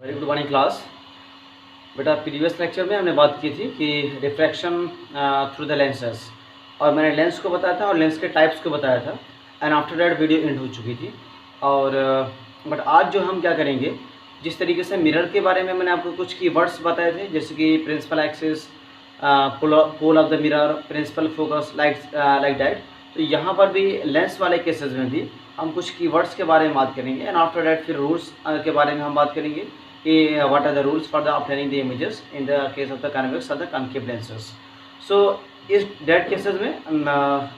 Very good morning class. बेटा previous lecture में हमने बात की थी कि रिफ्रैक्शन थ्रू द लेंसेस, और मैंने लेंस को बताया था और लेंस के टाइप्स को बताया था। And after that video and हो चुकी थी। और बट आज जो हम क्या करेंगे, जिस तरीके से मिरर के बारे में मैंने आपको कुछ की वर्ड्स बताए थे, जैसे कि principal axis, pole of the mirror, principal focus, like that. तो यहाँ पर भी लेंस वाले केसेस में भी हम कुछ कीवर्ड्स के बारे में बात करेंगे। एंड आफ्टर दैट फिर रूल्स के बारे में हम बात करेंगे कि what are the rules for the obtaining the images in the case of the convex और द कॉन्केव लेंसेस। सो इस डेट केसेस में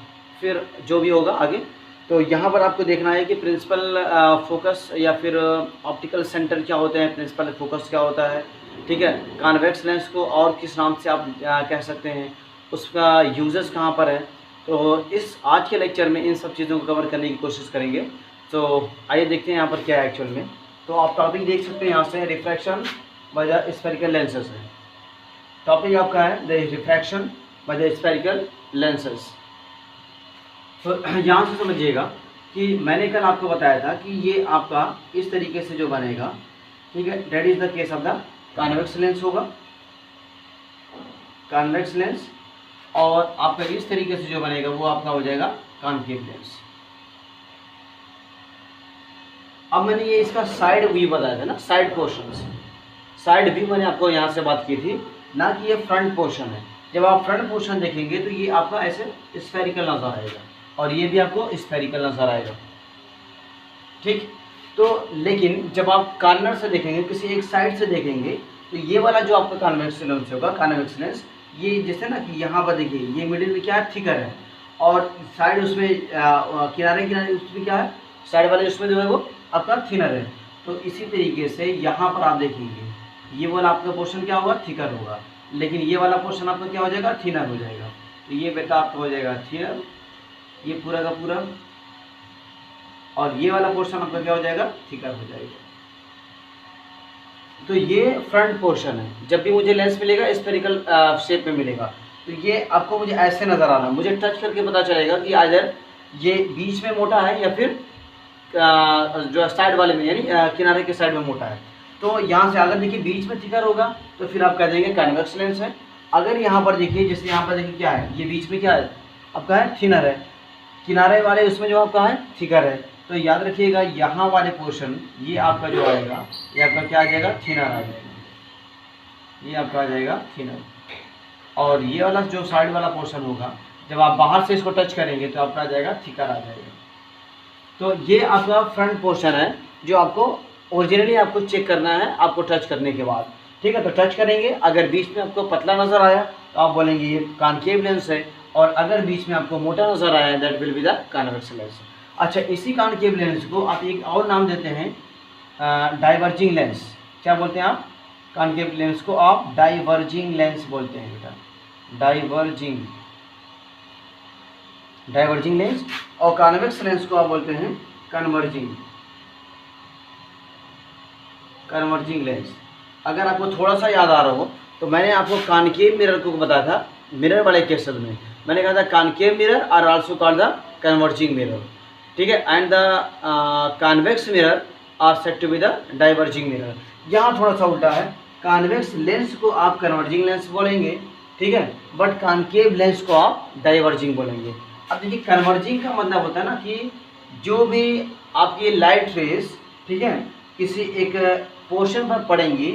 फिर जो भी होगा आगे, तो यहाँ पर आपको देखना है कि प्रिंसिपल फोकस या फिर ऑप्टिकल सेंटर क्या होते हैं, प्रिंसिपल फोकस क्या होता है, ठीक है। कॉन्वेक्स लेंस को और किस नाम से आप कह सकते हैं, उसका यूजेस कहाँ पर है। तो इस आज के लेक्चर में इन सब चीज़ों को कवर करने की कोशिश करेंगे। तो आइए देखते हैं यहाँ पर क्या है एक्चुअल में। तो आप टॉपिक देख सकते हैं यहाँ से, refraction by the spherical lenses है। टॉपिक आपका है the refraction by the spherical lenses. तो यहाँ से समझिएगा कि मैंने कल आपको बताया था कि ये आपका इस तरीके से जो बनेगा, ठीक है, that is the case of the convex lens होगा, कॉन्वेक्स लेंस। और आपका इस तरीके से जो बनेगा वो आपका हो जाएगा कॉन्केव लेंस। अब मैंने ये इसका साइड व्यू बताया था ना, साइड पोर्शंस, साइड व्यू मैंने आपको यहाँ से बात की थी, ना कि ये फ्रंट पोर्शन है। जब आप फ्रंट पोर्शन देखेंगे तो ये आपका ऐसे स्फेरिकल नजर आएगा और ये भी आपको स्फेरिकल नजर आएगा, ठीक। तो लेकिन जब आप कॉर्नर से देखेंगे, किसी एक साइड से देखेंगे, तो ये वाला जो आपका कॉन्वेक्स लेंस होगा, कॉन्वेक्स लेंस, ये जैसे ना कि यहाँ पर देखिए ये मिडिल में क्या है, थिकर है, और साइड उसमें किनारे किनारे उसमें क्या है, साइड वाले उसमें जो है वो आपका थिनर है। तो इसी तरीके से यहाँ पर आप देखेंगे ये वाला आपका पोर्शन क्या होगा, थिकर होगा, लेकिन ये वाला पोर्शन आपका क्या हो जाएगा, थिनर हो जाएगा। तो ये बेटा आपका हो जाएगा थिनर, ये पूरा का पूरा, और ये वाला पोर्शन आपका क्या हो जाएगा, थिकर हो जाएगा। तो ये फ्रंट पोर्शन है। जब भी मुझे लेंस मिलेगा स्फेरिकल शेप में मिलेगा, तो ये आपको मुझे ऐसे नज़र आना, मुझे टच करके पता चलेगा कि आइदर ये बीच में मोटा है या फिर जो साइड वाले में यानी किनारे के साइड में मोटा है। तो यहाँ से अगर देखिए बीच में थिकर होगा तो फिर आप कह देंगे कॉन्वेक्स लेंस है। अगर यहाँ पर देखिए, जैसे यहाँ पर देखिए क्या है, ये बीच में क्या है आपका है, थिनर है, किनारे वाले उसमें जो आपका है थिकर है। तो याद रखिएगा यहाँ वाले पोर्शन ये आपका जो आएगा ये आपका क्या आ जाएगा, थिनर आ जाएगा, ये आपका आ जाएगा थिनर। और ये वाला जो साइड वाला पोर्शन होगा, जब आप बाहर से इसको टच करेंगे तो आपका आ जाएगा, थिकर आ जाएगा। तो ये आपका फ्रंट पोर्शन है जो आपको ओरिजिनली आपको चेक करना है आपको टच करने के बाद, ठीक है। तो टच करेंगे, अगर बीच में आपको पतला नज़र आया तो आप बोलेंगे ये कॉन्केव लेंस है, और अगर बीच में आपको मोटा नज़र आया that will be the convex lens. अच्छा, इसी कॉन्केव लेंस को आप एक और नाम देते हैं डाइवर्जिंग लेंस। क्या बोलते हैं आप, कॉन्केव लेंस को आप डाइवर्जिंग लेंस बोलते हैं बेटा, डाइवर्जिंग लेंस। और कॉन्वेक्स लेंस को आप बोलते हैं कन्वर्जिंग लेंस। अगर आपको थोड़ा सा याद आ रहा हो तो मैंने आपको कॉन्केव मिरर को बताया था, मिरर वाले केसेस में मैंने कहा था concave mirror are also called the converging mirror, ठीक है। And the convex mirror are said to be the diverging mirror. यहाँ थोड़ा सा उल्टा है, कॉन्वेक्स लेंस को आप कन्वर्जिंग लेंस बोलेंगे, ठीक है, बट कॉन्केव लेंस को आप डाइवर्जिंग बोलेंगे। अब देखिए कन्वर्जिंग का मतलब होता है ना कि जो भी आपकी लाइट रेस, ठीक है, किसी एक पोर्शन पर पड़ेंगी,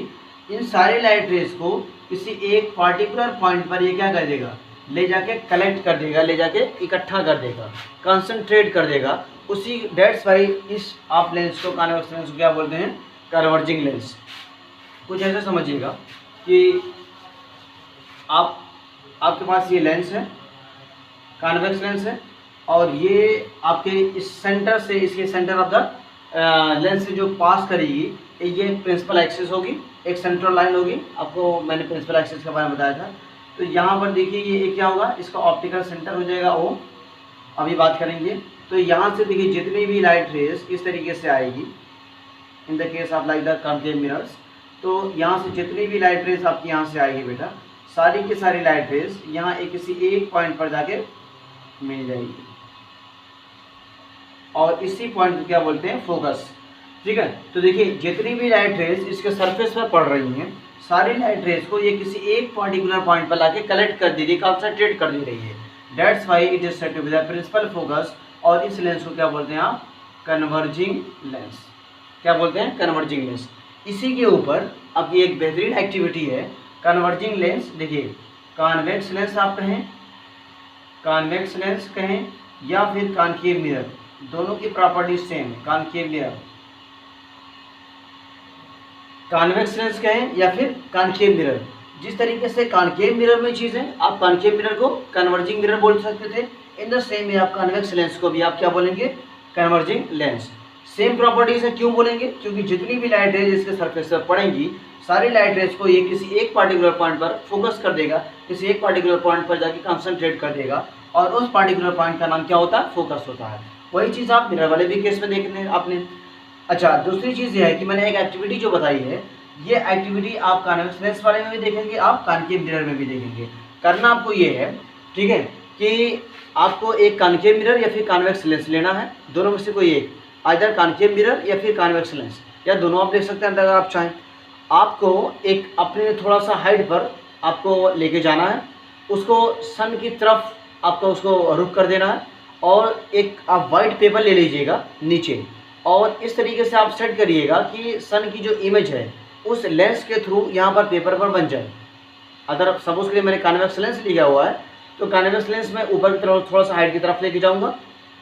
इन सारे लाइट रेस को किसी एक पार्टिकुलर पॉइंट पर ये क्या कर देगा, ले जाके कलेक्ट कर देगा, ले जाके इकट्ठा कर देगा, कंसंट्रेट कर देगा। उसी डेट्स वाई इस आप लेंस को, कॉन्वेक्स लेंस को क्या बोलते हैं, कन्वर्जिंग लेंस। कुछ ऐसा समझिएगा कि आपके पास ये लेंस है, कॉन्वेक्स लेंस है, और ये आपके इस सेंटर से, इसके सेंटर ऑफ द लेंस से जो पास करेगी ये प्रिंसिपल एक्सिस होगी, एक सेंट्रल लाइन होगी। आपको मैंने प्रिंसिपल एक्सिस के बारे में बताया था। तो यहाँ पर देखिए ये क्या होगा, इसका ऑप्टिकल सेंटर हो जाएगा ओ, अभी बात करेंगे। तो यहाँ से देखिए जितनी भी लाइट रेस इस तरीके से आएगी इन the case of like the concave mirrors, तो यहाँ से जितनी भी लाइट रेस आपकी यहाँ से आएगी बेटा, सारी की सारी लाइट रेस यहाँ किसी एक पॉइंट पर जाके मिल जाएगी, और इसी पॉइंट को क्या बोलते हैं, फोकस। ठीक है। तो देखिए जितनी भी लाइट रेज इसके सरफेस पर पड़ रही हैं, सारी लाइट रेज को ये किसी एक पर्टिकुलर पॉइंट पर लाके कलेक्ट कर दे रही है, कंसंट्रेट कर दे रही है। That's why it is said to be the principal focus. और इस लेंस को क्या बोलते हैं आप? Converging lens. क्या बोलते हैं? Converging lens. इसी के ऊपर अब ये एक बेहतरीन एक्टिविटी है कन्वर्जिंग लेंस। देखिए कॉन्वेक्स लेंस आप कहें, कॉन्वेक्स लेंस कहें या फिर कॉनकेव मिरर, दोनों की प्रॉपर्टी सेम है। कॉनकेव मिरर, कॉन्वेक्स लेंस कहें या फिर कॉनकेव मिरर, जिस तरीके से कॉनकेव मिरर में चीज़ है, आप कॉनकेव मिरर को कन्वर्जिंग मिरर बोल सकते थे। इन द सेम वे आप कॉन्वेक्स लेंस को भी आप क्या बोलेंगे? Converging lens. सेम प्रॉपर्टीज है, क्यों बोलेंगे? क्योंकि जितनी भी लाइट रेज इसके सरफेस पर पड़ेंगी, सारी लाइट रेज को ये किसी एक पार्टिकुलर पॉइंट पर फोकस कर देगा, किसी एक पार्टिकुलर पॉइंट पर जाके कंसंट्रेट कर देगा, और उस पार्टिकुलर पॉइंट का नाम क्या होता है? फोकस होता है। वही चीज़ आप मिरर वाले भी केस में देखने आपने। अच्छा, दूसरी चीज़ ये है कि मैंने एक एक्टिविटी जो बताई है, ये एक्टिविटी आप कॉन्वेक्स लेंस वाले में भी देखेंगे, आप कॉनकेव मिरर में भी देखेंगे। करना आपको ये है, ठीक है, कि आपको एक कॉनकेव मिरर या फिर कॉन्वेक्स लेंस लेना है, दोनों में से कोई एक, आइदर कॉनकेव मिरर या फिर कॉन्वेक्स लेंस, या दोनों आप देख सकते हैं अगर आप चाहें। आपको एक अपने थोड़ा सा हाइट पर आपको लेके जाना है, उसको सन की तरफ आपको उसको रुख कर देना है, और एक आप वाइट पेपर ले लीजिएगा नीचे, और इस तरीके से आप सेट करिएगा कि सन की जो इमेज है उस लेंस के थ्रू यहाँ पर पेपर पर बन जाए। अगर सपोज के लिए मैंने कॉन्वेक्स लेंस लिया हुआ है, तो कॉन्वेक्स लेंस में ऊपर की तरफ थोड़ा सा हाइट की तरफ लेके जाऊँगा,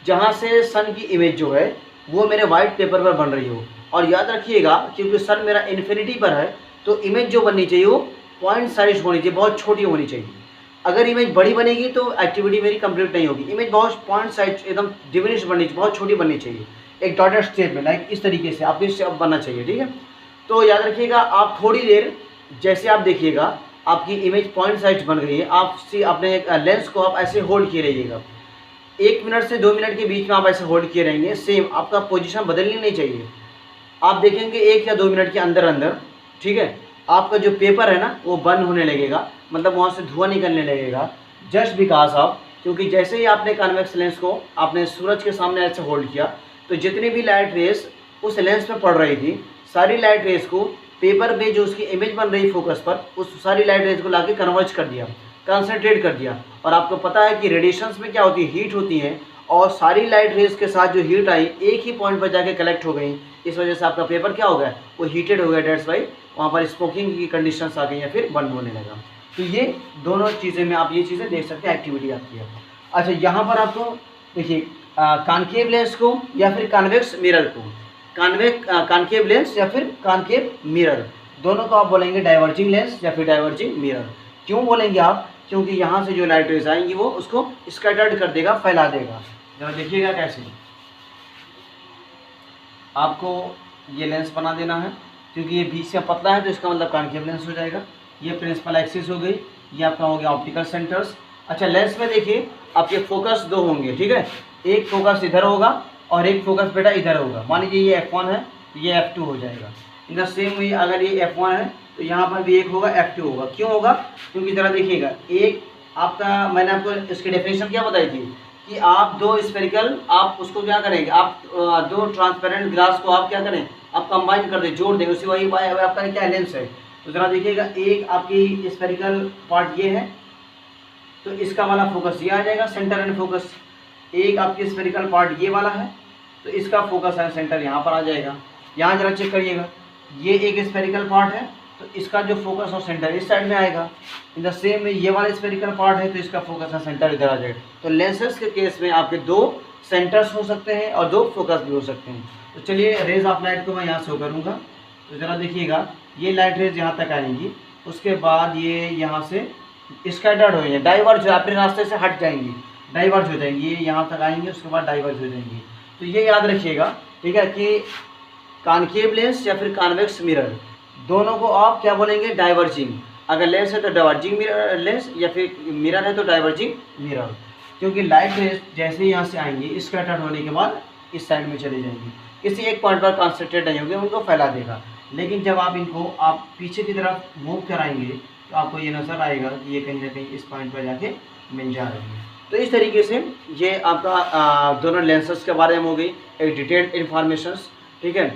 जहाँ से सन की इमेज जो है वो मेरे वाइट पेपर पर बन रही हो। और याद रखिएगा, क्योंकि सन मेरा इन्फिनिटी पर है, तो इमेज जो बननी चाहिए वो पॉइंट साइज होनी चाहिए, बहुत छोटी होनी चाहिए। अगर इमेज बड़ी बनेगी तो एक्टिविटी मेरी कंप्लीट नहीं होगी। इमेज बहुत पॉइंट साइज एकदम डिमिनिश बननी चाहिए, बहुत छोटी बननी चाहिए, एक डॉटेड शेप में, लाइक इस तरीके से आपको शेप बनना चाहिए। ठीक है, तो याद रखिएगा, आप थोड़ी देर जैसे आप देखिएगा आपकी इमेज पॉइंट साइज बन गई है, आप अपने लेंस को आप ऐसे होल्ड किए रहिएगा, 1 मिनट से 2 मिनट के बीच में आप ऐसे होल्ड किए रहेंगे। सेम आपका पोजीशन बदलनी नहीं चाहिए। आप देखेंगे 1 या 2 मिनट के अंदर अंदर, ठीक है, आपका जो पेपर है ना वो बंद होने लगेगा, मतलब वहाँ से धुआं निकलने लगेगा, जस्ट बिकॉज ऑफ, क्योंकि जैसे ही आपने कॉन्वेक्स लेंस को आपने सूरज के सामने ऐसे होल्ड किया, तो जितनी भी लाइट रेस उस लेंस में पड़ रही थी, सारी लाइट रेस को पेपर पे जो उसकी इमेज बन रही फोकस पर, उस सारी लाइट रेस को लाके कन्वर्ज कर दिया, कंसंट्रेट कर दिया। और आपको पता है कि रेडिएशंस में क्या होती है? हीट होती है, और सारी लाइट रेस के साथ जो हीट आई एक ही पॉइंट पर जाके कलेक्ट हो गई। इस वजह से आपका पेपर क्या हो गया? वो हीटेड हो गया। डेट्स वाई वहाँ पर स्मोकिंग की कंडीशंस आ गई या फिर बंद होने लगा। तो ये दोनों चीज़ें में आप ये चीज़ें देख सकते हैं, एक्टिविटी आपकी है। अच्छा, यहाँ पर आपको देखिए कॉनकेव लेंस को या फिर कॉन्वेक्स मिरर को, कॉनकेव लेंस या फिर कॉनकेव मिरर, दोनों को आप बोलेंगे डाइवर्जिंग लेंस या फिर डाइवर्जिंग मिरर। क्यों बोलेंगे आप? क्योंकि यहाँ से जो लाइट रेज आएंगी वो उसको स्कैटर्ड कर देगा, फैला देगा। जरा देखिएगा कैसे आपको ये लेंस बना देना है, क्योंकि ये बीच से पतला है तो इसका मतलब कॉनकेव लेंस हो जाएगा। ये प्रिंसिपल एक्सिस हो गई, ये आपका हो गया ऑप्टिकल सेंटर्स। अच्छा, लेंस में देखिए आपके फोकस 2 होंगे, ठीक है, एक फोकस इधर होगा और एक फोकस बेटा इधर होगा। मान लीजिए ये F1 है, ये F2 हो जाएगा। इन द सेम वे अगर ये F1 है तो यहाँ पर भी एक होगा, F2 होगा। क्यों होगा? क्योंकि ज़रा देखिएगा, एक आपका, मैंने आपको इसकी डेफिनेशन क्या बताई थी कि आप 2 स्फेरिकल, आप उसको क्या करेंगे, आप 2 ट्रांसपेरेंट ग्लास को आप क्या करें, आप कंबाइन कर दें, जोड़ दें, उसी वही आपका क्या लेंस है। तो ज़रा देखिएगा, एक आपकी स्फेरिकल पार्ट ये है, तो इसका वाला फोकस ये आ जाएगा, सेंटर एंड फोकस। एक आपकी स्फेरिकल पार्ट ये वाला है, तो इसका फोकस एंड सेंटर यहाँ पर आ जाएगा। यहाँ जरा चेक करिएगा, ये एक स्फेरिकल पार्ट है, तो इसका जो फोकस और सेंटर इस साइड में आएगा। इन द सेम में ये वाला स्फेरिकल पार्ट है, तो इसका फोकस और सेंटर इधर आ जाएगा। तो लेंसेज के केस में आपके 2 सेंटर्स हो सकते हैं और 2 फोकस भी हो सकते हैं। तो चलिए रेज ऑफ लाइट को मैं यहाँ शो करूँगा। तो ज़रा देखिएगा, ये लाइट रेज यहाँ तक आएंगी, उसके बाद ये यहाँ से स्कैटर्ड हो जाएंगे, डाइवर्ज अपने रास्ते से हट जाएंगी, डाइवर्ज हो जाएंगी, ये यहाँ तक आएंगी, उसके बाद डाइवर्ज हो जाएंगी। तो ये याद रखिएगा, ठीक है, कि कॉनकेव लेंस या फिर कॉन्वेक्स मिरर, दोनों को आप क्या बोलेंगे? डाइवर्जिंग। अगर लेंस है तो डाइवर्जिंग मिरर लेंस, या फिर मिरर है तो डाइवर्जिंग मिरर। क्योंकि लाइट रेज जैसे ही यहाँ से आएंगी, स्कैटर्ड होने के बाद इस साइड में चली जाएंगी, किसी एक पॉइंट पर कॉन्सेंट्रेट नहीं होंगे, उनको फैला देगा। लेकिन जब आप इनको आप पीछे की तरफ मूव कराएंगे तो आपको ये नज़र आएगा कि ये कहीं ना कहीं इस पॉइंट पर जाके मिल जा रही है। तो इस तरीके से ये आपका दोनों लेंसेज के बारे में हो गई एक डिटेल्ड इन्फॉर्मेशंस, ठीक है।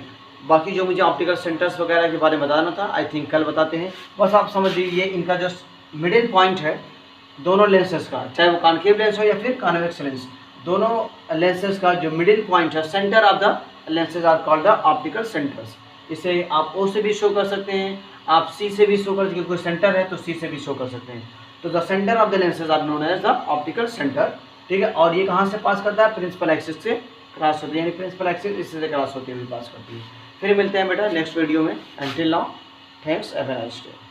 बाकी जो मुझे ऑप्टिकल सेंटर्स वगैरह के बारे में बताना था आई थिंक कल बताते हैं। बस आप समझ लीजिए इनका जो मिडिल पॉइंट है दोनों लेंसेज का, चाहे वो कॉन्केव लेंस हो या फिर कॉन्वेक्स लेंस, दोनों लेंसेज का जो मिडिल पॉइंट है, centre of the lenses are called the optical centres. इसे आप ओ से भी शो कर सकते हैं, आप सी से भी शो कर सकते हैं, कोई सेंटर है तो सी से भी शो कर सकते हैं। तो the centre of the lenses are known as the optical centre, ठीक है। और ये कहाँ से पास करता है? प्रिंसिपल एक्सिस से क्रॉस होती है, यानी प्रिंसिपल एक्सिस इससे क्रॉस होती हुई पास करती है। फिर मिलते हैं बेटा नेक्स्ट वीडियो में। Until now thanks, have a nice day.